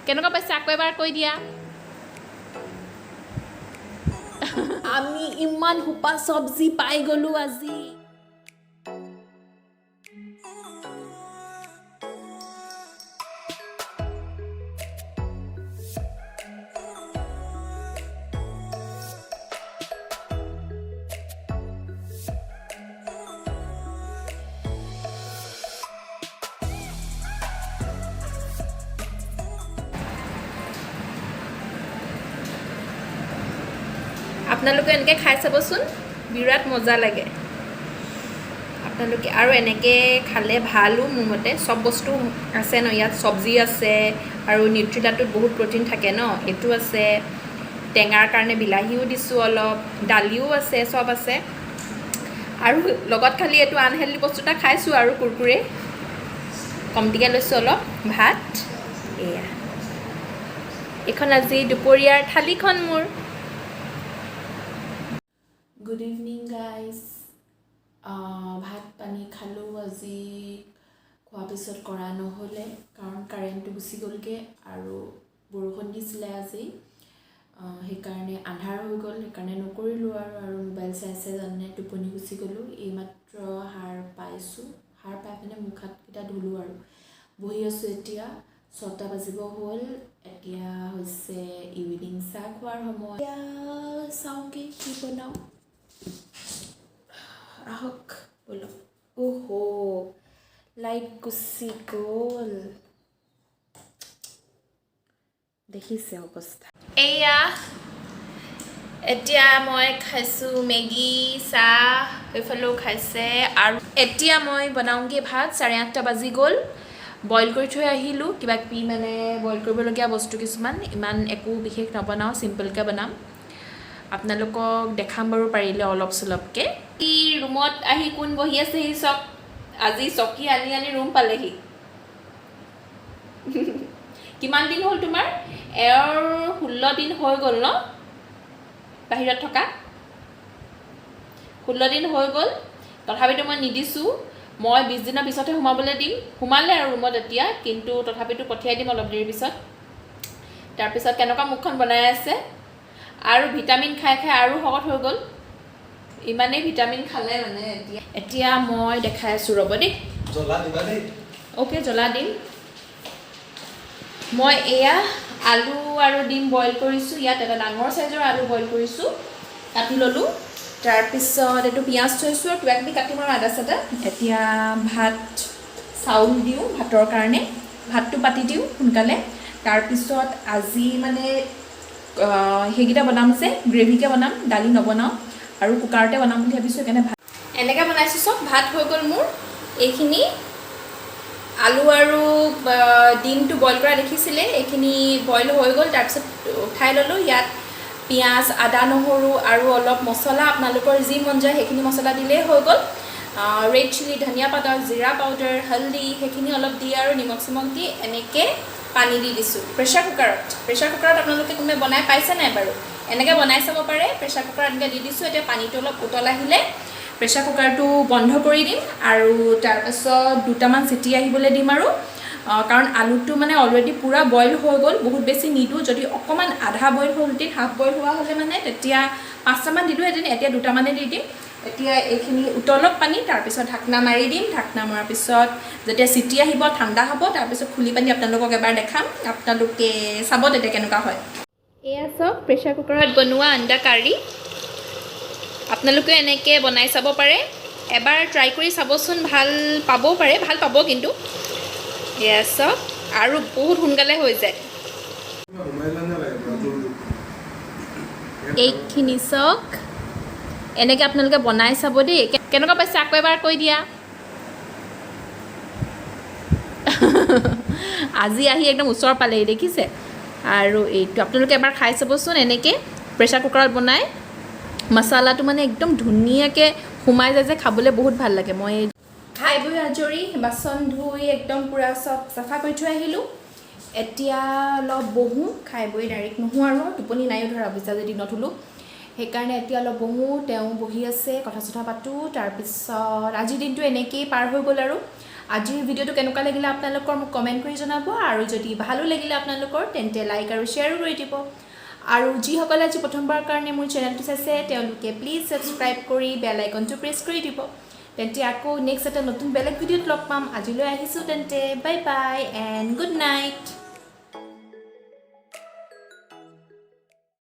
কেনেকুৱা পাইছে আকৌ এবাৰ কৈ দিয়া আমি ইমান হুপা সবজি পাই গলো আজি আপোনালোকে এনেকৈ খাই চাবচোন বিৰাট মজা লাগে আপোনালোকে আৰু এনেকৈ খালে ভালো মোৰ মতে সব বস্তু আছে ন ইয়াত সবজি আছে আৰু নিউট্ৰিলাটোত বহুত প্ৰটিন থাকে ন এইটো আছে টেঙাৰ কাৰণে বিলাহীও দিছোঁ অলপ দালিও আছে সব আছে আৰু লগত খালি এইটো আনহেল্ডি বস্তু এটা খাইছোঁ আৰু কুৰকুৰে কমটিকৈ লৈছোঁ অলপ ভাত এয়া এইখন আজি দুপৰীয়াৰ থালিখন মোৰ Good evening guys ভাত পানী খালোঁ আজি খোৱাৰ পিছত কৰা নহ'লে কাৰণ কাৰেণ্টটো গুচি গ'লগৈ আৰু বৰষুণ দিছিলে আজি সেইকাৰণে আন্ধাৰ হৈ গ'ল সেইকাৰণে নকৰিলোঁ আৰু মোবাইল চাই জানে টোপনি গুচি গ'লোঁ এইমাত্ৰ সাৰ পাইছোঁ সাৰ পাই পিনে মুখ হাতকেইটা ধুলোঁ আৰু বহি আছোঁ এতিয়া 6টা বাজিব হ'ল এতিয়া হৈছে ইভিনিং চাহ খোৱাৰ সময় এতিয়া চাওঁগৈ কি বনাওঁ আহক বলক ওহো লাইট গুচি গ'ল দেখিছে অৱস্থা এয়া এতিয়া মই খাইছোঁ মেগী চাহ সেইফালেও খাইছে আৰু এতিয়া মই বনাওঁগৈ ভাত 8:30 বাজি গ'ল বইল কৰি থৈ আহিলোঁ কিবা কিবি মানে বইল কৰিবলগীয়া বস্তু কিছুমান ইমান একো বিশেষ নবনাওঁ চিম্পলকৈ বনাম আপোনালোকক দেখাম বাৰু পাৰিলে অলপ চলপকৈ কি ৰুমত আহি কোন বহি আছে সি চক আজি চকী আনি আনি ৰুম পালেহি কিমান দিন হ'ল তোমাৰ 16 দিন হৈ গ'ল ন বাহিৰত থকা 16 দিন হৈ গ'ল তথাপিতো মই নিদিছোঁ মই 20 দিনৰ পিছতহে সোমাবলৈ দিম সোমালে আৰু ৰুমত এতিয়া কিন্তু তথাপিতো পঠিয়াই দিম অলপ দেৰিৰ পিছত তাৰপিছত কেনেকুৱা মুখখন বনাই আছে আৰু ভিটামিন খাই খাই আৰু শকত হৈ গ'ল ইমানেই ভিটামিন খালে মানে এতিয়া মই দেখাই আছোঁ ৰ'ব দেই জ্বলা দিবা দেই অ'কে জ্বলা দিম মই এয়া আলু আৰু ডিম বইল কৰিছোঁ ইয়াত এটা ডাঙৰ চাইজৰ আলু বইল কৰিছোঁ কাটি ল'লোঁ তাৰপিছত এইটো পিঁয়াজ থৈছোঁ আৰু কিবা কিবি কাটিম আৰু আদা চাদা এতিয়া ভাত চাউল দিওঁ ভাতৰ কাৰণে ভাতটো পাতি দিওঁ সোনকালে তাৰপিছত আজি মানে সেইকেইটা বনাম যে গ্ৰেভিকৈ বনাম দালি নবনাওঁ আৰু কুকাৰতে বনাম বুলি ভাবিছোঁ সেইকাৰণে ভাত এনেকৈ বনাইছোঁ চব ভাত হৈ গ'ল মোৰ এইখিনি আলু আৰু ডিমটো বইল কৰা দেখিছিলে এইখিনি বইল হৈ গ'ল তাৰপিছত উঠাই ল'লোঁ ইয়াত পিঁয়াজ আদা নহৰু আৰু অলপ মছলা আপোনালোকৰ যি মন যায় সেইখিনি মছলা দিলেই হৈ গ'ল ৰেড চিলি ধনিয়া পাউডাৰ জিৰা পাউডাৰ হালধি সেইখিনি অলপ দি আৰু নিমখ চিমখ দি এনেকৈ পানী দি দিছোঁ প্ৰেছাৰ কুকাৰত আপোনালোকে কোনোবাই বনাই পাইছে নাই বাৰু এনেকৈ বনাই চাব পাৰে প্ৰেছাৰ কুকাৰত এনেকৈ দি দিছোঁ এতিয়া পানীটো অলপ উতল আহিলে প্ৰেছাৰ কুকাৰটো বন্ধ কৰি দিম আৰু তাৰপাছত 2টামান চিটি আহিবলৈ দিম আৰু কাৰণ আলুটো মানে অলৰেডি পূৰা বইল হৈ গ'ল বহুত বেছি নিদিওঁ যদি অকণমান আধা বইল হ'লহেঁতেন হাফ বইল হোৱা হ'লে মানে তেতিয়া 5টামান দিলোঁহেঁতেন এতিয়া 2টামানে দি দিম এতিয়া এইখিনি উতলক পানী তাৰপিছত ঢাকনা মাৰি দিম ঢাকনা মৰাৰ পিছত যেতিয়া চিটি আহিব ঠাণ্ডা হ'ব তাৰপিছত খুলি পানি আপোনালোকক এবাৰ দেখাম আপোনালোকে চাব তেতিয়া কেনেকুৱা হয় এয়া চাওক প্ৰেছাৰ কুকাৰত বনোৱা আণ্ডা কাৰী আপোনালোকে এনেকৈ বনাই চাব পাৰে এবাৰ ট্ৰাই কৰি চাবচোন ভাল পাবও পাৰে ভাল পাব কিন্তু এয়া চাওক আৰু বহুত সোনকালে হৈ যায় এইখিনি চাওক এনেকৈ আপোনালোকে বনাই চাব দেই কেনেকুৱা পাইছে আকৌ এবাৰ কৈ দিয়া আজি আহি একদম ওচৰ পালেহি দেখিছে আৰু এইটো আপোনালোকে এবাৰ খাই চাবচোন এনেকৈ প্ৰেছাৰ কুকাৰত বনাই মছলাটো মানে একদম ধুনীয়াকৈ সোমাই যায় যে খাবলৈ বহুত ভাল লাগে মই খাই বৈ আজৰি বাচন ধুই একদম পূৰা চব চাফা কৰি থৈ আহিলোঁ এতিয়া অলপ বহোঁ খাই বৈ ডাইৰেক্ট নহোঁ আৰু টোপনি নাইও ধৰা অৱস্থা যদি নথলোঁ সেইকাৰণে এতিয়া অলপ বহোঁ তেওঁ বহি আছে কথা চথা পাতোঁ তাৰপিছত আজিৰ দিনটো এনেকৈয়ে পাৰ হৈ গ'ল আৰু আজিৰ ভিডিঅ'টো কেনেকুৱা লাগিলে আপোনালোকৰ মোক কমেণ্ট কৰি জনাব আৰু যদি ভালো লাগিলে আপোনালোকৰ তেন্তে লাইক আৰু শ্বেয়াৰো কৰি দিব আৰু যিসকলে আজি প্ৰথমবাৰৰ কাৰণে মোৰ চেনেলটো চাইছে তেওঁলোকে প্লিজ ছাবস্ক্ৰাইব কৰি বেল আইকনটো প্ৰেছ কৰি দিব তেন্তে আকৌ নেক্সট এটা নতুন বেলেগ ভিডিঅ'ত লগ পাম আজিলৈ আহিছোঁ তেন্তে bye bye and good night